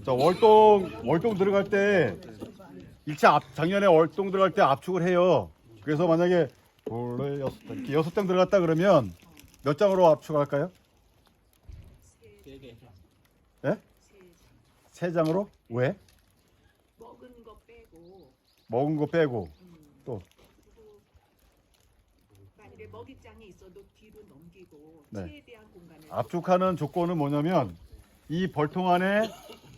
자, 월동 들어갈 때 1차 작년에 월동 들어갈 때 압축을 해요. 그래서 만약에 원래 6장, 이렇게 6장 들어갔다 그러면 몇 장으로 압축할까요? 3개. 예? 3장으로? 왜? 먹은 거 빼고 또 만약에 먹잇장이 있어도 뒤로 넘기고 네. 최대한 공간을 압축하는 조건은 뭐냐면 이 벌통 안에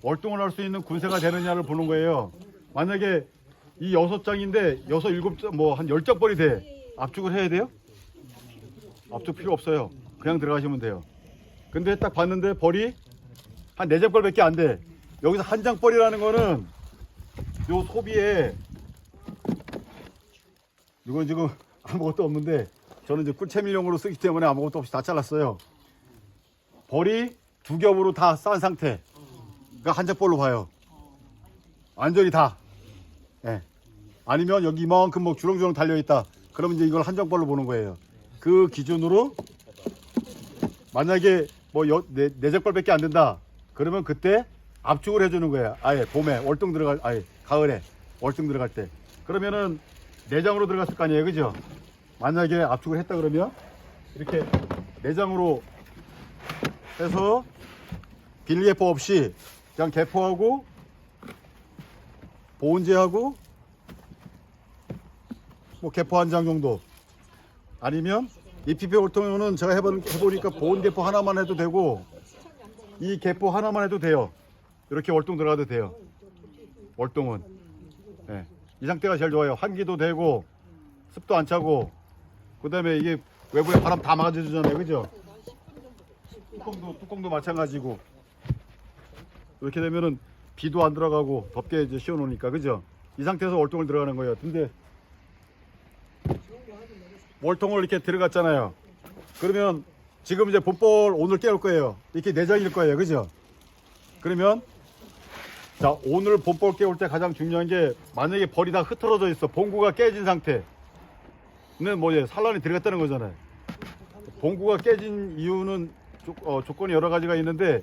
월동을 할 수 있는 군세가 되느냐를 보는 거예요. 만약에 이 6장인데 6, 7장 뭐 한 10장벌이 돼. 압축을 해야 돼요? 압축 필요 없어요. 그냥 들어가시면 돼요. 근데 딱 봤는데 벌이 한 4장벌밖에 안 돼. 여기서 한 장벌이라는 거는 요 소비에 이건 지금 아무것도 없는데 저는 이제 꿀채밀용으로 쓰기 때문에 아무것도 없이 다 잘랐어요. 벌이 2겹으로 다 싼 상태. 그러니까 한 장벌로 봐요. 완전히 다. 예. 아니면 여기 이만큼 뭐 주렁주렁 달려있다. 그러면 이제 이걸 한 장벌로 보는 거예요. 그 기준으로 만약에 뭐 네 장벌밖에 안 된다. 그러면 그때 압축을 해주는 거예요. 아예 봄에 월동 들어갈, 아예 가을에 월동 들어갈 때. 그러면은 4장으로 들어갔을 거 아니에요, 그죠? 만약에 압축을 했다 그러면 이렇게 4장으로 해서 빌개포 없이 그냥 개포하고 보온재하고 뭐 개포 한 장 정도, 아니면 이 PPP 월통은 제가 해보니까 보온 개포 하나만 해도 되고 이 개포 하나만 해도 돼요. 이렇게 월동 들어가도 돼요. 월동은 네. 이 상태가 제일 좋아요. 환기도 되고 습도 안 차고, 그 다음에 이게 외부에 바람 다 막아주잖아요, 그죠? 뚜껑도 마찬가지고. 이렇게 되면은 비도 안 들어가고 덥게 이제 씌워 놓으니까, 그죠? 이 상태에서 월동을 들어가는 거예요. 근데 월통을 이렇게 들어갔잖아요. 그러면 지금 이제 봄볼 오늘 깨울 거예요. 이렇게 4장일 거예요, 그죠? 그러면 자, 오늘 봄볼 깨울 때 가장 중요한 게, 만약에 벌이 다 흩어져 있어, 봉구가 깨진 상태는 뭐예요? 산란이 들어갔다는 거잖아요. 봉구가 깨진 이유는 조건이 여러 가지가 있는데,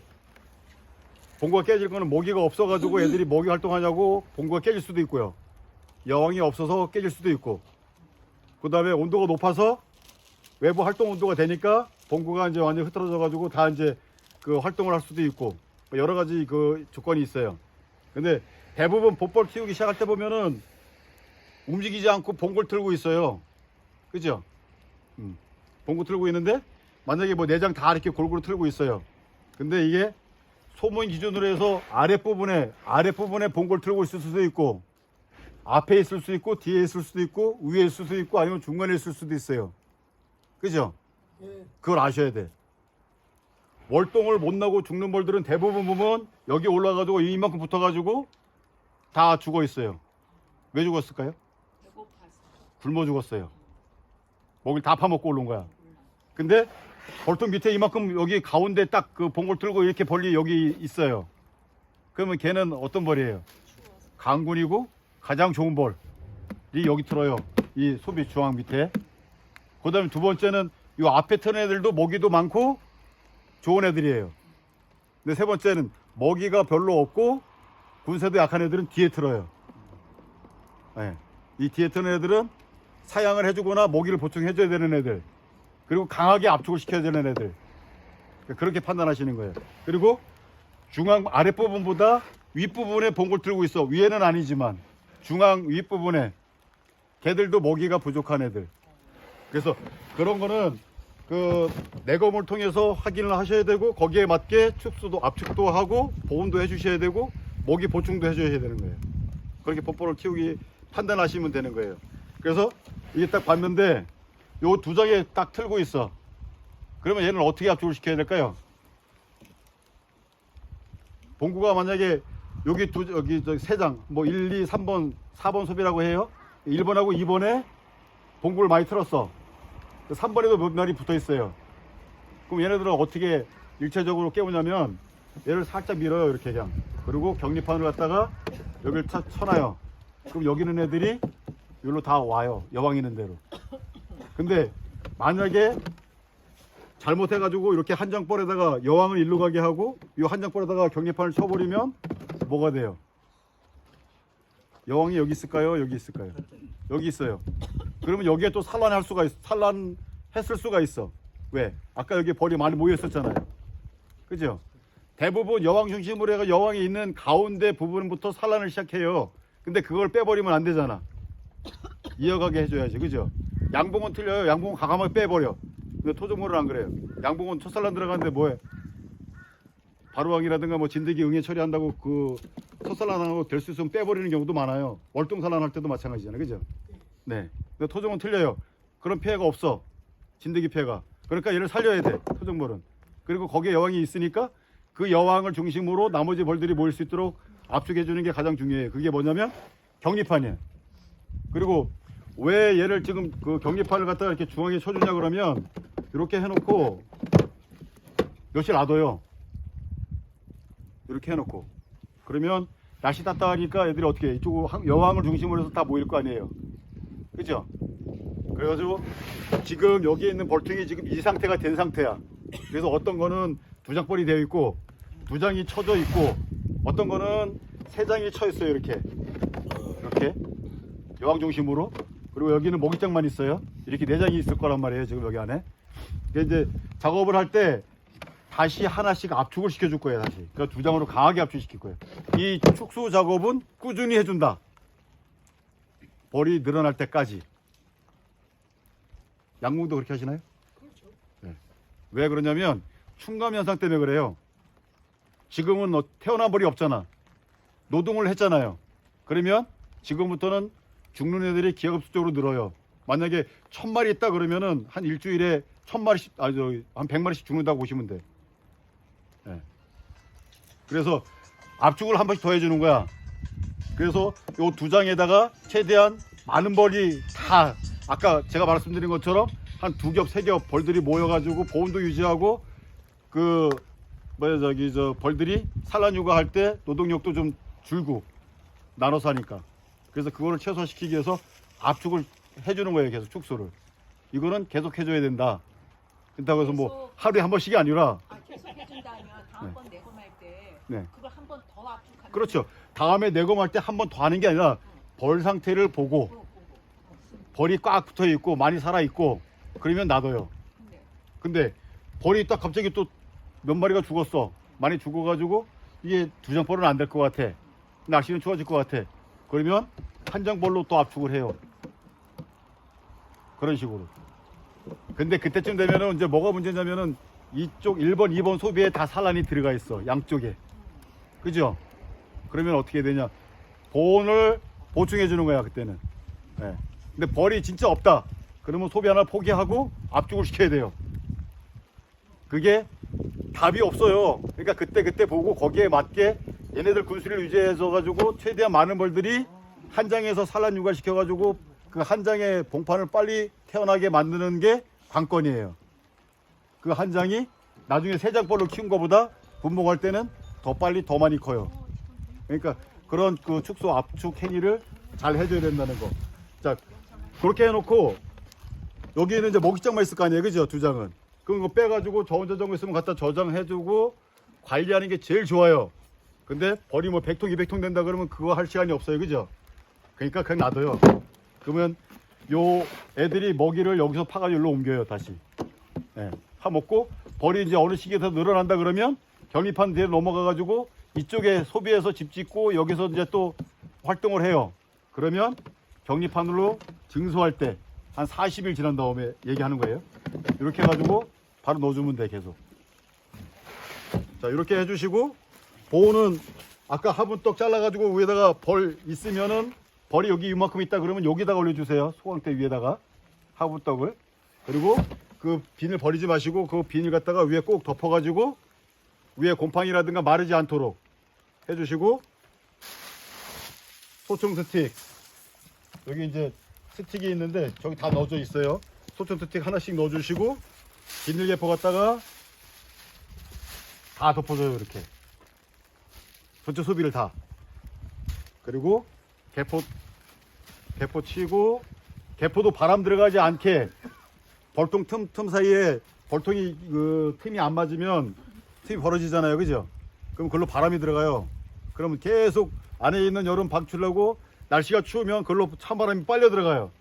봉구가 깨질 거는 모기가 없어가지고 애들이 모기 활동하냐고 봉구가 깨질 수도 있고요. 여왕이 없어서 깨질 수도 있고, 그 다음에 온도가 높아서 외부 활동 온도가 되니까 봉구가 이제 완전히 흩어져가지고 다 이제 그 활동을 할 수도 있고, 여러 가지 그 조건이 있어요. 근데 대부분 봄벌 키우기 시작할 때 보면은 움직이지 않고 봉구를 틀고 있어요. 그죠? 봉구 틀고 있는데 만약에 뭐 4장 다 이렇게 골고루 틀고 있어요. 근데 이게 소문 기준으로 해서 아랫부분에 봉구를 틀고 있을 수도 있고, 앞에 있을 수 있고, 뒤에 있을 수도 있고, 위에 있을 수도 있고, 아니면 중간에 있을 수도 있어요. 그죠? 그걸 아셔야 돼. 월동을 못 나고 죽는 벌들은 대부분 보면 여기 올라가지고 이만큼 붙어가지고 다 죽어 있어요. 왜 죽었을까요? 굶어 죽었어요. 먹이를 다 파먹고 올라온 거야. 근데 벌통 밑에 이만큼 여기 가운데 딱 그 봉골 들고 이렇게 벌이 여기 있어요. 그러면 걔는 어떤 벌이에요? 강군이고 가장 좋은 벌이 여기 들어요. 이 소비 중앙 밑에. 그 다음에 두 번째는 이 앞에 트는 애들도 먹이도 많고 좋은 애들이에요. 근데 세 번째는 먹이가 별로 없고 군세도 약한 애들은 뒤에 틀어요. 네. 이 뒤에 트는 애들은 사양을 해주거나 먹이를 보충해줘야 되는 애들, 그리고 강하게 압축을 시켜야 되는 애들, 그렇게 판단하시는 거예요. 그리고 중앙 아랫부분보다 윗부분에 봉골 틀고 있어. 위에는 아니지만 중앙 윗부분에 걔들도 먹이가 부족한 애들. 그래서 그런 거는 그 내검을 통해서 확인을 하셔야 되고, 거기에 맞게 축수도 압축도 하고 보온도 해주셔야 되고 먹이 보충도 해줘야 되는 거예요. 그렇게 봄벌을 키우기 판단하시면 되는 거예요. 그래서 이게 딱 봤는데 요 2장에 딱 틀고 있어. 그러면 얘는 어떻게 압축을 시켜야 될까요? 봉구가 만약에 여기 3장 뭐 1, 2, 3번 4번 소비라고 해요. 1번하고 2번에 봉구를 많이 틀었어. 3번에도 몇 마리 붙어 있어요. 그럼 얘네들은 어떻게 일체적으로 깨우냐면, 얘를 살짝 밀어요, 이렇게 그냥. 그리고 격리판을 갖다가 여기를 쳐놔요. 그럼 여기 있는 애들이 여기로 다 와요, 여왕 있는 대로. 근데 만약에 잘못해가지고 이렇게 한 장벌에다가 여왕을 일로 가게 하고 이 한 장벌에다가 격리판을 쳐버리면 뭐가 돼요? 여왕이 여기 있을까요? 여기 있을까요? 여기 있어요. 그러면 여기에 또 산란할 수가 있어. 산란했을 수가 있어. 왜? 아까 여기 벌이 많이 모여 있었잖아요. 그죠? 대부분 여왕 중심으로 해가 여왕이 있는 가운데 부분부터 산란을 시작해요. 근데 그걸 빼버리면 안 되잖아. 이어가게 해줘야지. 그죠? 양봉은 틀려요. 양봉은 과감하게 빼버려. 근데 토종물은 안 그래요. 양봉은 첫 산란 들어가는데 뭐해? 바로왕이라든가 뭐 진드기 응애 처리한다고 그 첫 산란하고 될 수 있으면 빼버리는 경우도 많아요. 월동 산란할 때도 마찬가지잖아요. 그죠? 네. 근데 토종은 틀려요. 그런 피해가 없어. 진드기 피해가. 그러니까 얘를 살려야 돼. 토종벌은. 그리고 거기에 여왕이 있으니까 그 여왕을 중심으로 나머지 벌들이 모일 수 있도록 압축해 주는 게 가장 중요해요. 그게 뭐냐면 격리판이에요. 그리고 왜 얘를 지금 그 격리판을 갖다가 이렇게 중앙에 쳐주냐 그러면 이렇게 해놓고 며칠 놔둬요. 이렇게 해놓고 그러면 날씨 따뜻하니까 애들이 어떻게 해? 이쪽 여왕을 중심으로 해서 다 모일 거 아니에요. 그죠? 그래가지고 지금 여기에 있는 벌통이 지금 이 상태가 된 상태야. 그래서 어떤 거는 두 장벌이 되어 있고 두 장이 쳐져 있고 어떤 거는 세 장이 쳐 있어요. 이렇게 여왕 중심으로. 그리고 여기는 모기장만 있어요. 이렇게 네 장이 있을 거란 말이에요. 지금 여기 안에. 이제 작업을 할 때 다시 하나씩 압축을 시켜줄 거예요. 다시. 그러니까 두 장으로 강하게 압축시킬 거예요. 이 축소 작업은 꾸준히 해준다. 벌이 늘어날 때까지. 양봉도 그렇게 하시나요? 그렇죠. 네. 왜 그러냐면 충감 현상 때문에 그래요. 지금은 태어난 벌이 없잖아. 노동을 했잖아요. 그러면 지금부터는 죽는 애들이 기하급수적으로 늘어요. 만약에 1000마리 있다 그러면은 한 일주일에 1000마리씩, 한 100마리씩 죽는다고 보시면 돼. 네. 그래서 압축을 한 번씩 더 해주는 거야. 그래서 요 두 장에다가 최대한 많은 벌이 다 아까 제가 말씀드린 것처럼 한 두 겹, 세 겹 벌들이 모여가지고 보온도 유지하고 벌들이 산란 육아할 때 노동력도 좀 줄고 나눠서 하니까. 그래서 그거를 최소화시키기 위해서 압축을 해주는 거예요. 계속 축소를. 이거는 계속 해줘야 된다. 그렇다고 해서 뭐 하루에 한 번씩이 아니라. 계속 해준다면 다음번 내검할 때 네. 그걸 한 번 더 압축하면. 그렇죠. 다음에 내검할 때 한 번 더 하는 게 아니라 벌 상태를 보고 벌이 꽉 붙어 있고 많이 살아 있고 그러면 놔둬요. 근데 벌이 딱 갑자기 또 몇 마리가 죽었어. 많이 죽어가지고 이게 두 장 벌은 안 될 것 같아. 날씨는 추워질 것 같아. 그러면 한 장 벌로 또 압축을 해요. 그런 식으로. 근데 그때쯤 되면은 이제 뭐가 문제냐면은 이쪽 1번, 2번 소비에 다 산란이 들어가 있어. 양쪽에. 그죠? 그러면 어떻게 되냐? 보온을 보충해 주는 거야, 그때는. 네. 근데 벌이 진짜 없다. 그러면 소비 하나 포기하고 압축을 시켜야 돼요. 그게 답이 없어요. 그러니까 그때 보고 거기에 맞게 얘네들 군수를 유지해서 가지고 최대한 많은 벌들이 한 장에서 산란 육아시켜 가지고 그 한 장의 봉판을 빨리 태어나게 만드는 게 관건이에요. 그 한 장이 나중에 세 장 벌로 키운 것보다 분봉할 때는 더 빨리 더 많이 커요. 그러니까 그런 그 축소 압축 행위를 잘 해줘야 된다는 거. 자, 그렇게 해놓고 여기에는 이제 먹이장만 있을 거 아니에요, 그죠? 두 장은. 그럼 이거 빼가지고 저온 저장 있으면 갖다 저장해주고 관리하는 게 제일 좋아요. 근데 벌이 뭐 100통, 200통 된다 그러면 그거 할 시간이 없어요, 그죠? 그러니까 그냥 놔둬요. 그러면 요 애들이 먹이를 여기서 파가지고 일로 옮겨요, 다시. 예, 파먹고 벌이 이제 어느 시기에서 늘어난다 그러면 격리판 뒤에 넘어가가지고 이쪽에 소비해서 집 짓고 여기서 이제 또 활동을 해요. 그러면 격리판으로 증소할 때 한 40일 지난 다음에 얘기하는 거예요. 이렇게 해가지고 바로 넣어주면 돼, 계속. 자, 이렇게 해주시고 보호는 아까 화분떡 잘라가지고 위에다가 벌 있으면은 벌이 여기 이만큼 있다 그러면 여기다가 올려주세요. 소광대 위에다가 화분떡을. 그리고 그 비닐 버리지 마시고 그 비닐 갖다가 위에 꼭 덮어가지고 위에 곰팡이라든가 마르지 않도록 해주시고 소총 스틱 여기 이제 스틱이 있는데 저기 다 넣어져 있어요. 소총 스틱 하나씩 넣어주시고 비닐 개포 갖다가 다 덮어줘요. 이렇게 전체 소비를 다. 그리고 개포 치고 개포도 바람 들어가지 않게 벌통 틈 사이에 벌통이 그 틈이 안 맞으면 틈이 벌어지잖아요, 그죠? 그럼 그걸로 바람이 들어가요. 그러면 계속 안에 있는 여름 방출하고 날씨가 추우면 그걸로 찬바람이 빨려 들어가요.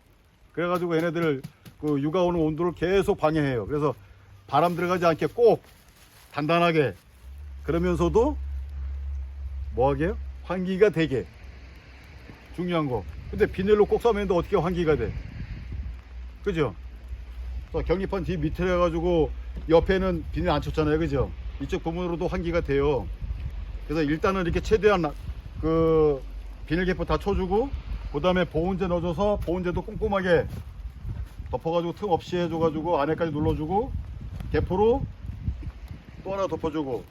그래가지고 얘네들 그 육아 오는 온도를 계속 방해해요. 그래서 바람 들어가지 않게 꼭 단단하게, 그러면서도 뭐하게요? 환기가 되게 중요한 거. 근데 비닐로 꼭 싸매는데 어떻게 환기가 돼? 그죠? 격리판 뒤 밑에 해가지고 옆에는 비닐 안 쳤잖아요. 그죠? 이쪽 부분으로도 환기가 돼요. 그래서 일단은 이렇게 최대한 그 비닐개포 다 쳐주고, 그 다음에 보온재 넣어줘서 보온재도 꼼꼼하게 덮어가지고 틈 없이 해줘가지고 안에까지 눌러주고, 개포로 또 하나 덮어주고,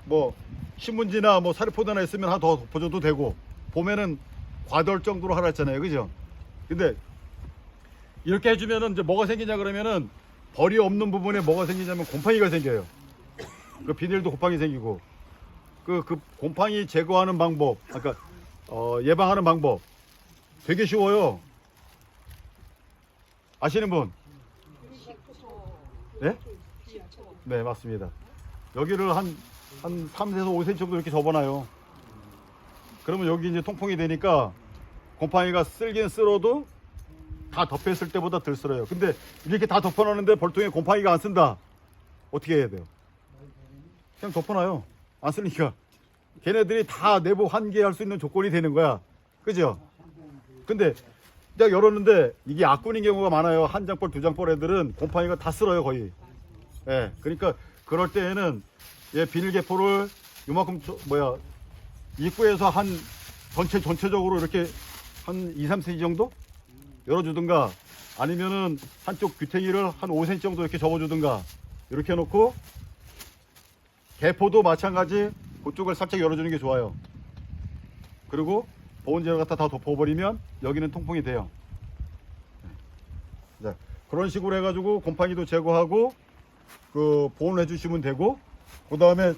뭐 신문지나 뭐 사리포드 하나 있으면 하나 더 덮어줘도 되고, 봄에는 과덜 정도로 하라 했잖아요. 그죠? 근데 이렇게 해주면은 이제 뭐가 생기냐 그러면은, 벌이 없는 부분에 뭐가 생기냐면 곰팡이가 생겨요. 그 비닐도 곰팡이 생기고, 그 곰팡이 제거하는 방법, 아까 예방하는 방법 되게 쉬워요. 아시는 분? 네? 네, 맞습니다. 여기를 한 3에서 5cm 정도 이렇게 접어놔요. 그러면 여기 이제 통풍이 되니까 곰팡이가 쓸긴 쓸어도 다 덮였을 때보다 덜 쓸어요. 근데 이렇게 다 덮어놨는데 벌통에 곰팡이가 안 쓴다. 어떻게 해야 돼요? 그냥 덮어놔요. 안 쓰니까. 걔네들이 다 내부 환기할 수 있는 조건이 되는 거야. 그죠? 근데 딱 열었는데 이게 악군인 경우가 많아요. 한 장벌, 두 장벌 애들은 곰팡이가 다 쓸어요, 거의. 예. 그러니까 그럴 때에는 얘 비닐개포를 요만큼 입구에서 한 전체적으로 이렇게 한 2, 3cm 정도 열어주든가, 아니면은 한쪽 귀탱이를 한 5cm 정도 이렇게 접어주든가, 이렇게 해놓고 개포도 마찬가지 그쪽을 살짝 열어주는 게 좋아요. 그리고 보온재를 갖다 다 덮어버리면 여기는 통풍이 돼요. 자, 그런 식으로 해가지고 곰팡이도 제거하고 그 보온을 해주시면 되고, 그 다음에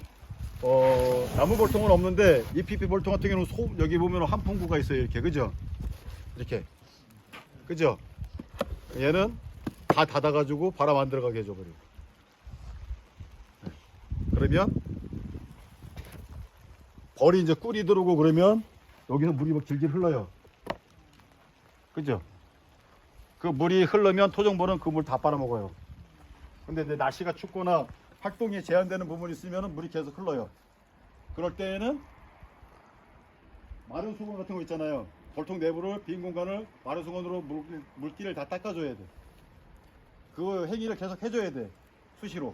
나무 벌통은 없는데 EPP 벌통 같은 경우는 여기 보면 한풍구가 있어요. 이렇게, 그죠? 이렇게, 그죠? 얘는 다 닫아가지고 바람 안 들어가게 해줘버려요. 그러면 벌이 이제 꿀이 들어오고 그러면 여기서 물이 막 질질 흘러요. 그죠? 그 물이 흐르면 토종벌은 그 물 다 빨아먹어요. 근데 이제 날씨가 춥거나 활동이 제한되는 부분이 있으면 물이 계속 흘러요. 그럴 때에는 마른 수건 같은 거 있잖아요. 벌통 내부를, 빈 공간을 마른 수건으로 물기를 다 닦아줘야 돼. 그 행위를 계속 해줘야 돼. 수시로.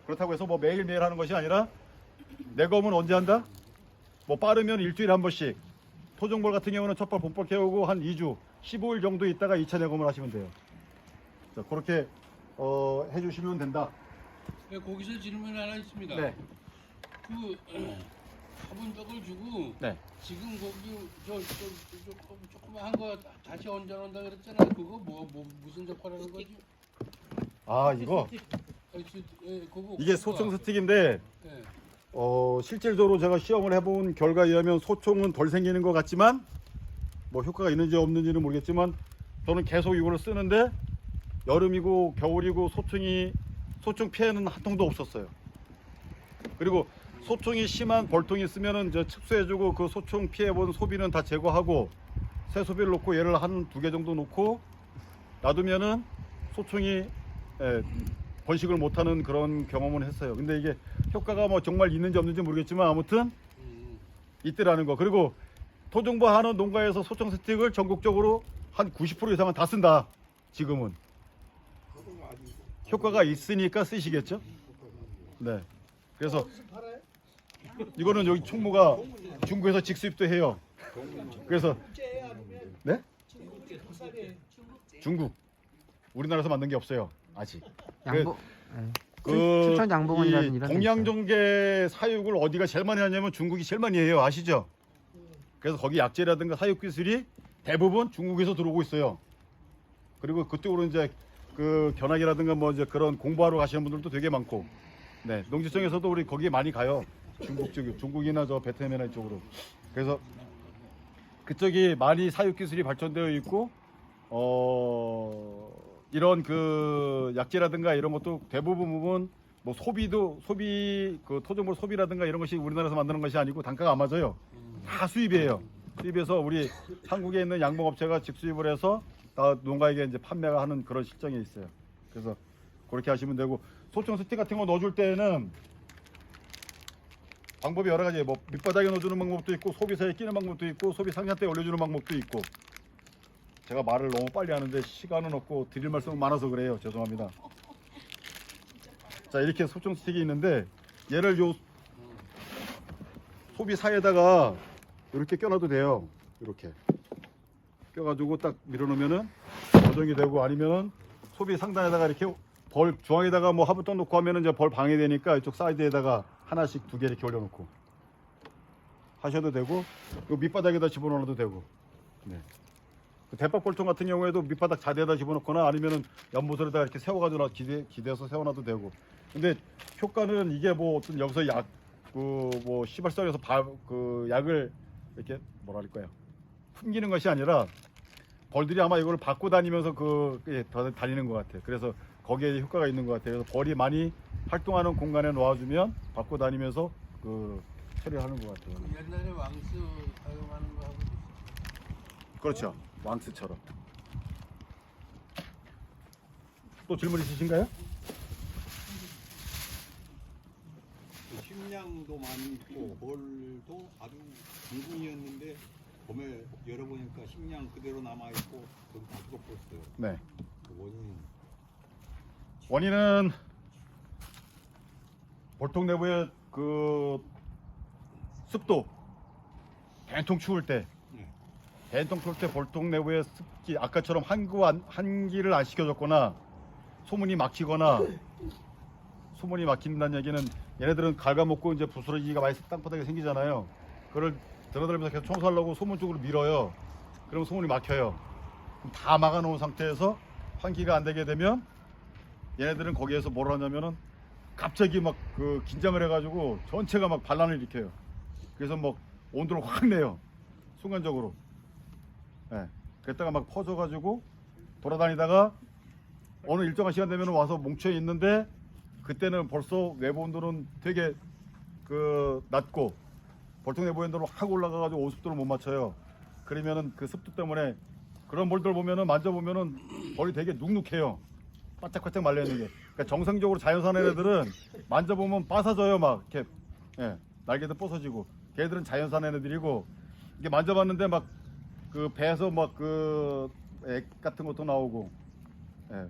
그렇다고 해서 뭐 매일매일 하는 것이 아니라, 내검은 언제 한다? 뭐 빠르면 일주일에 한 번씩. 토종벌 같은 경우는 첫벌, 본벌 깨우고 한 2주, 15일 정도 있다가 2차 내검을 하시면 돼요. 자, 그렇게 해주시면 된다. 네, 거기서 질문 하나 있습니다. 네. 그 화분 떡을 주고 네. 지금 거기 조그만 거 다시 얹어놓는다 그랬잖아요. 그거 무슨 역할하는 거지? 아, 이거 그거 이게 소총 스틱인데, 네. 실질적으로 제가 시험을 해본 결과에 의하면 소총은 덜 생기는 것 같지만, 뭐 효과가 있는지 없는지는 모르겠지만, 저는 계속 이거를 쓰는데 여름이고 겨울이고 소총 피해는 한 통도 없었어요. 그리고 소총이 심한 벌통이 있으면은 저 습수해주고 그 소총 피해본 소비는 다 제거하고 새 소비를 놓고 얘를 한 2개 정도 놓고 놔두면은 소총이 번식을 못하는 그런 경험은 했어요. 근데 이게 효과가 뭐 정말 있는지 없는지 모르겠지만 아무튼 있더라는 거. 그리고 토종부 하는 농가에서 소총 스틱을 전국적으로 한 90% 이상은 다 쓴다. 지금은 효과가 있으니까 쓰시겠죠. 네. 그래서 이거는 여기 총무가 중국에서 직수입도 해요. 그래서 네? 중국. 우리나라에서 만든 게 없어요. 아직. 양보. 그 추천 양봉원이라는 이런 데 동양종계 사육을 어디가 제일 많이 하냐면 중국이 제일 많이 해요. 아시죠? 그래서 거기 약재라든가 사육 기술이 대부분 중국에서 들어오고 있어요. 그리고 그쪽으로 이제 그 견학이라든가 뭐 이제 그런 공부하러 가시는 분들도 되게 많고, 네, 농지청에서도 우리 거기에 많이 가요. 중국 쪽이, 중국이나 저 베트남이나 이쪽으로. 그래서 그쪽이 많이 사육 기술이 발전되어 있고, 이런 그 약재라든가 이런 것도 대부분 뭐 소비 그 토종물 소비라든가 이런 것이 우리나라에서 만드는 것이 아니고 단가가 안 맞아요. 다 수입이에요. 수입해서 우리 한국에 있는 양봉업체가 직수입을 해서 다 농가에게 이제 판매가 하는 그런 실정이 있어요. 그래서 그렇게 하시면 되고 소총 스틱 같은 거 넣어줄 때는 방법이 여러 가지예요. 뭐 밑바닥에 넣어주는 방법도 있고 소비사에 끼는 방법도 있고 소비 상자대에 올려주는 방법도 있고 제가 말을 너무 빨리 하는데 시간은 없고 드릴 말씀은 많아서 그래요. 죄송합니다. 자 이렇게 소총 스틱이 있는데 얘를 요 소비사에다가 이렇게 껴놔도 돼요. 이렇게 껴가지고 딱 밀어놓으면은 고정이 되고 아니면은 소비 상단에다가 이렇게 벌 중앙에다가 뭐 화분떡 놓고 하면은 이제 벌 방해되니까 이쪽 사이드에다가 하나씩 두 개 이렇게 올려놓고 하셔도 되고 요 밑바닥에다 집어넣어도 되고. 네. 그 대박 볼통 같은 경우에도 밑바닥 자대에다 집어넣거나 아니면은 연못에다 이렇게 세워가지고 기대서 세워놔도 되고. 근데 효과는 이게 뭐 어떤 여기서 약 그 뭐 시발설에서 그 약을 이렇게 뭐라 할 거예요. 풍기는 것이 아니라 벌들이 아마 이걸 받고 다니면서 다니는 것 같아요. 그래서 거기에 효과가 있는 것 같아요. 그래서 벌이 많이 활동하는 공간에 놓아주면 받고 다니면서 그 처리를 하는 것 같아요. 옛날에 왕스 사용하는 거하고 그렇죠. 왕스처럼. 또 질문 있으신가요? 식량도 많고 벌도 아주 둥근이었는데 봄에 열어보니까 식량 그대로 남아있고 그건 다 죽어버렸어요. 네. 그 원인은 볼통 내부의 그 습도, 대통 추울 때, 네. 대통 추울 때 볼통 내부의 습기, 아까처럼 한기를 안 시켜줬거나 소문이 막히거나 소문이 막힌다는 얘기는 얘네들은 갉아먹고 이제 부스러기가 많이 땅바닥에 생기잖아요. 그걸 들어다니면서 계속 청소하려고 소문 쪽으로 밀어요. 그러면 소문이 막혀요. 그럼 다 막아놓은 상태에서 환기가 안 되게 되면 얘네들은 거기에서 뭘 하냐면은 갑자기 막 그 긴장을 해가지고 전체가 막 반란을 일으켜요. 그래서 막 온도를 확 내요. 순간적으로. 예. 그랬다가 막 퍼져가지고 돌아다니다가 어느 일정한 시간 되면 와서 뭉쳐 있는데 그때는 벌써 내부 온도는 되게 그 낮고 볼통 내부 온도는 확 올라가가지고 온습도를 못 맞춰요. 그러면은 그 습도 때문에 그런 벌들 보면은 만져보면은 벌이 되게 눅눅해요. 바짝바짝 말려있는 게. 그러니까 정상적으로 자연산 애들은 만져보면 빠사져요. 막 이렇게 예, 날개도 부서지고. 걔들은 자연산 애들이고 이게 만져봤는데 막 그 배에서 막 그 액 같은 것도 나오고. 예.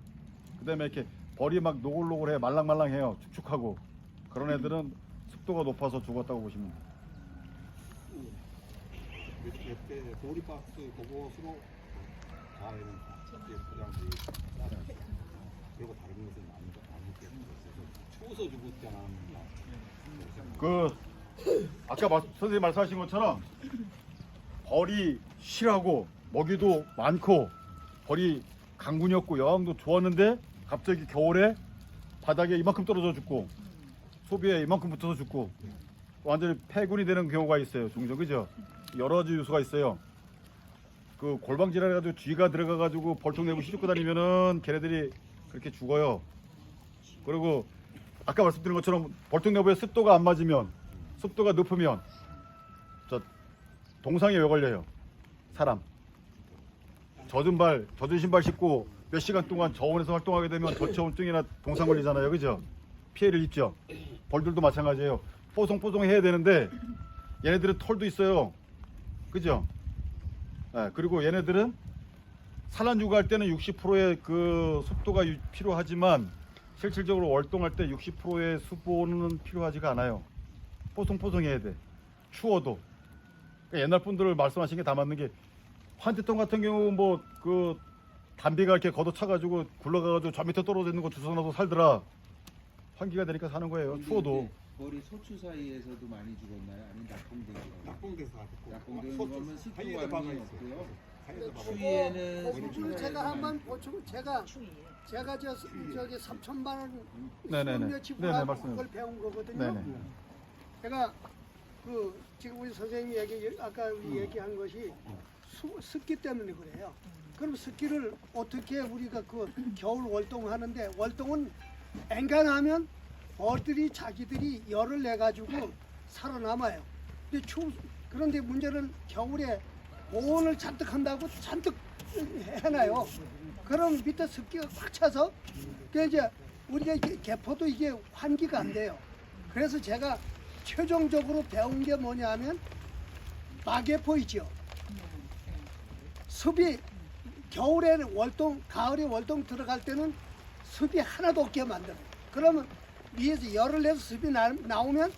그다음에 이렇게 벌이 막 노골노골해 말랑말랑해요. 축축하고. 그런 애들은 습도가 높아서 죽었다고 보시면 돼요. 그때 보리박스 그것으로 과일은 이렇게 포장돼 싸서 그리고 다른 것은 안 먹게 하는 거죠. 추워서 죽었지 않았나. 그 아까 선생님 말씀하신 것처럼 벌이 실하고 먹이도 많고 벌이 강군이었고 여왕도 좋았는데 갑자기 겨울에 바닥에 이만큼 떨어져 죽고 소비에 이만큼 붙어서 죽고 완전히 폐군이 되는 경우가 있어요. 종종 그죠? 여러 가지 요소가 있어요. 그 골방 질환해가지고 쥐가 들어가가지고 벌통 내고 휘젓고 다니면은 걔네들이 그렇게 죽어요. 그리고 아까 말씀드린 것처럼 벌통 내부에 습도가 안 맞으면 습도가 높으면 저 동상에 왜 걸려요? 사람 젖은 신발 신고 몇 시간 동안 저온에서 활동하게 되면 저체온증이나 동상 걸리잖아요. 그죠? 피해를 입죠. 벌들도 마찬가지예요. 뽀송뽀송 해야 되는데 얘네들은 털도 있어요. 그죠? 네, 그리고 얘네들은 산란주가 할 때는 60%의 그 습도가 필요하지만 실질적으로 월동할 때 60%의 수보는 필요하지가 않아요. 뽀송뽀송해야 돼. 추워도. 그러니까 옛날 분들 말씀하신 게 다 맞는 게 환태통 같은 경우 뭐 그 담비가 이렇게 걷어차가지고 굴러가가지고 저 밑에 떨어져 있는 거 주워놔도 살더라. 환기가 되니까 사는 거예요. 추워도. 벌이 소추 사이에서도 많이 죽었나요? 아니면 낙봉대기로? 낙봉돼서 가지고. 낙봉대기 그러면 습도 사이에도 박아 반응이 있어요. 없고요. 사이에도 박아 있어요. 추위에는 소주를 제가 한번 보충 제가 충이. 저기 3천만 원 네네네. 수업료 네네, 지불하고 맞습니다. 그걸 배운 거거든요. 네네. 제가 그 지금 우리 선생님이 아까 얘기한 것이 습기 때문에 그래요. 그럼 습기를 어떻게 우리가 그 겨울 월동하는데 월동은 엔간하면 벌들이 자기들이 열을 내 가지고 살아남아요. 그런데 문제는 겨울에 보온을 잔뜩 한다고 잔뜩 해놔요. 그럼 밑에 습기가 꽉 차서 이제 우리가 개포도 이게 환기가 안 돼요. 그래서 제가 최종적으로 배운 게 뭐냐면 마개포 있죠. 습이 겨울에 월동, 가을에 월동 들어갈 때는 습이 하나도 없게 만들어요. 그러면 위에서 열을 내서 습이 나오면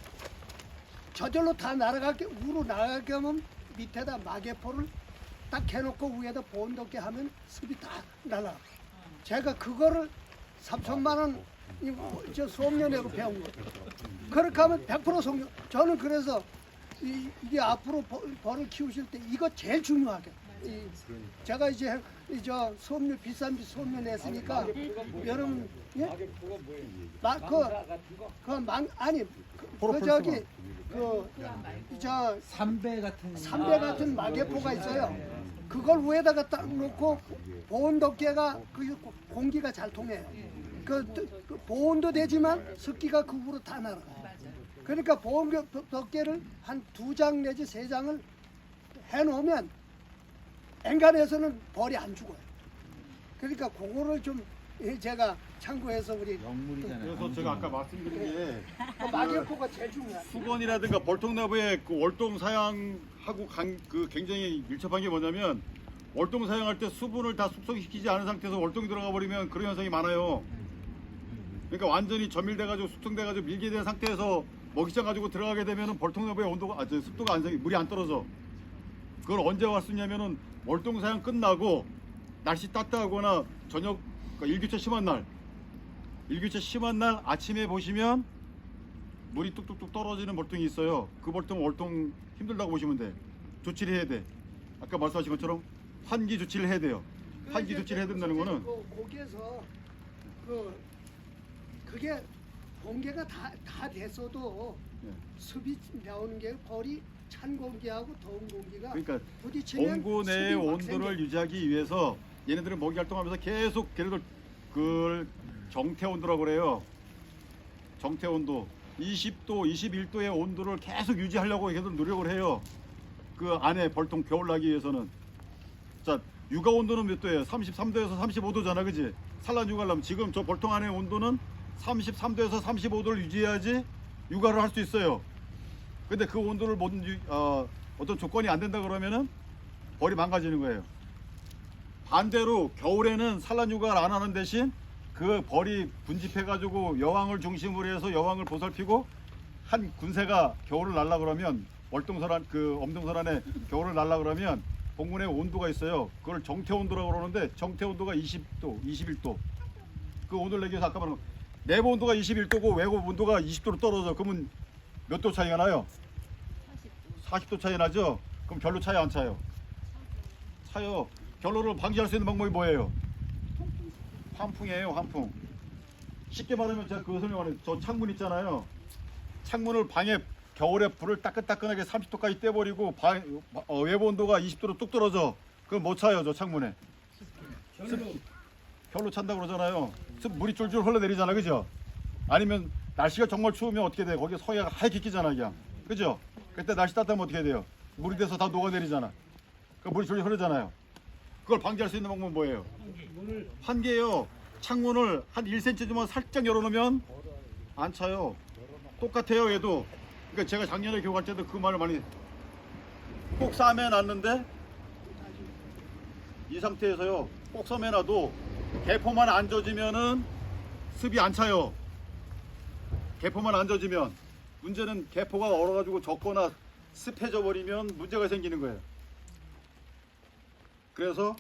저절로 다 날아갈게, 우로 날아갈게 하면 밑에다 마개포를 딱 해놓고 위에다 보온 덮개 하면 습이 다 날아가. 제가 그거를 3천만 원 저 수업료 내고 배운 거예요. 그렇게 하면 100% 성공. 저는 그래서 이게 앞으로 벌을 키우실 때 이거 제일 중요하게. 제가 이제 저 수업료 비싼 수업료 냈으니까 여러분 예? 아니 저기 저 삼배 같은 삼배 같은 마개포가 있어요. 그걸 위에다가 딱 놓고 보온 덮개가 그 공기가 잘 통해요. 그 보온도 되지만 습기가 그 위로 다 날아가요. 그러니까 보온 덮개를 한 2장 내지 3장을 해놓으면 엔간에서는 벌이 안 죽어요. 그러니까 그거를 좀 제가 참고해서 우리 영물이잖아요. 그래서 제가 아까 말씀드린 게 마개포가 제일 중요해요. 수건이라든가 벌통나무의 그 월동 사양하고 그 굉장히 밀접한 게 뭐냐면 월동 사용할 때 수분을 다 숙성시키지 않은 상태에서 월동이 들어가 버리면 그런 현상이 많아요. 그러니까 완전히 점밀돼가지고 숙성돼가지고 밀게 된 상태에서 먹이장 가지고 들어가게 되면은 벌통나무의 온도가 습도가 안 생기, 물이 안 떨어져. 그걸 언제 왔었냐면은 월동 사용 끝나고 날씨 따뜻하거나 저녁 일교차 심한 날 아침에 보시면 물이 뚝뚝뚝 떨어지는 벌통이 있어요. 그 벌통 월동 힘들다고 보시면 돼. 조치를 해야 돼. 아까 말씀하신 것처럼 환기 조치를 해야 돼요. 환기 조치를 해야 된다는 거는 거기에서 그게 공기가 다 됐어도 예. 습이 나오는 게 벌이 찬 공기하고 더운 공기가 그러니까 부딪히면 공구 내의 습이 막 온도를 생겨요. 유지하기 위해서 얘네들은 먹이 활동하면서 계속 걔네들 그 정태 온도라고 그래요. 정태 온도 20도, 21도의 온도를 계속 유지하려고 걔네들 노력을 해요. 그 안에 벌통 겨울 나기 위해서는. 자, 육아 온도는 몇 도예요? 33도에서 35도잖아, 그지? 산란 육아하려면 지금 저 벌통 안의 온도는 33도에서 35도를 유지해야지 육아를 할 수 있어요. 근데 그 온도를 어떤 조건이 안 된다 그러면은 벌이 망가지는 거예요. 반대로 겨울에는 산란 육아를 안 하는 대신 그 벌이 분집해가지고 여왕을 중심으로 해서 여왕을 보살피고 한 군세가 겨울을 날라 그러면 월동설한 그 엄동설안에 겨울을 날라 그러면 봉군의 온도가 있어요. 그걸 정태 온도라고 그러는데 정태 온도가 20도, 21도. 그 온도를 내기 위해서 아까 말한 내부 온도가 21도고 외부 온도가 20도로 떨어져. 그러면 몇 도 차이가 나요? 40도 차이 나죠? 그럼 결로 차이 안 차요? 차요. 결로를 방지할 수 있는 방법이 뭐예요? 환풍이에요, 환풍. 쉽게 말하면 제가 그 설명하는 저 창문 있잖아요. 창문을 방에 겨울에 불을 따끈따끈하게 30도까지 떼버리고 외부 온도가 20도로 뚝 떨어져. 그럼 못 차요, 저 창문에. 결로 찬다고 그러잖아요. 물이 쫄쫄 흘러내리잖아, 그죠? 아니면 날씨가 정말 추우면 어떻게 돼? 거기에 서해가 하얗게 끼잖아, 그냥. 그죠? 그때 날씨 따뜻하면 어떻게 돼요? 물이 돼서 다 녹아내리잖아. 그 물이 졸졸 흐르잖아요. 그걸 방지할 수 있는 방법은 뭐예요? 환기예요. 창문을 한 1cm 정도 살짝 열어놓으면 안 차요. 똑같아요, 얘도. 그러니까 제가 작년에 교육할 때도 그 말을 많이 꼭 싸매놨는데 이 상태에서요. 꼭 싸매놔도 개포만 안 젖으면은 습이 안 차요. 개포만 안 젖으면. 문제는 개포가 얼어가지고 젖거나 습해져 버리면 문제가 생기는 거예요. 그래서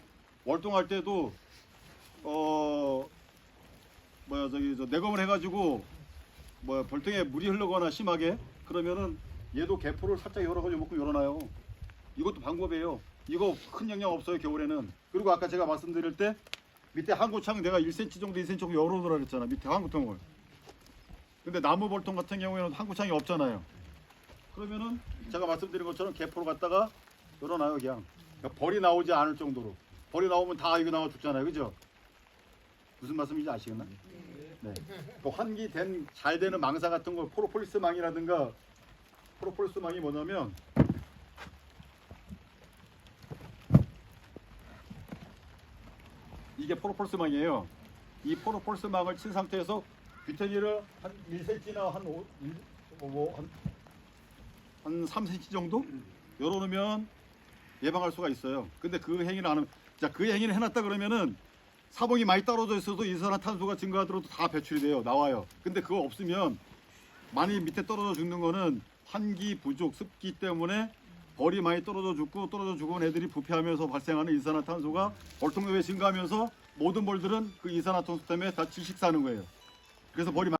월동할 때도 내검을 해가지고 벌통에 물이 흐르거나 심하게 그러면은 얘도 개포를 살짝 열어가지고 먹고 열어놔요. 이것도 방법이에요. 이거 큰 영향 없어요, 겨울에는. 그리고 아까 제가 말씀드릴 때 밑에 항구창 내가 1cm 정도 2cm 정도 열어놓으라 그랬잖아, 밑에 항구통을. 근데 나무 벌통 같은 경우에는 항구창이 없잖아요. 그러면은 제가 말씀드린 것처럼 개포를 갖다가 열어놔요, 그냥. 그러니까 벌이 나오지 않을 정도로. 벌이 나오면 다 이거 나와 죽잖아요, 그죠? 무슨 말씀인지 아시겠나? 네. 그 환기 잘 되는 망사 같은 거 프로폴리스 망이라든가 프로폴리스 망이 뭐냐면 이게 프로폴리스 망이에요. 이 프로폴리스 망을 친 상태에서 귀테니를 한 1cm나 한 3cm 정도 열어놓으면 예방할 수가 있어요. 근데 그 행위를 안 하면, 자, 그 행위를 해놨다 그러면은 사봉이 많이 떨어져 있어도 이산화탄소가 증가하더라도 다 배출이 돼요. 나와요. 근데 그거 없으면 많이 밑에 떨어져 죽는 거는 환기 부족, 습기 때문에 벌이 많이 떨어져 죽은 애들이 부패하면서 발생하는 이산화탄소가 벌통내에 증가하면서 모든 벌들은 그 이산화탄소 때문에 다 질식 사는 거예요. 그래서 벌이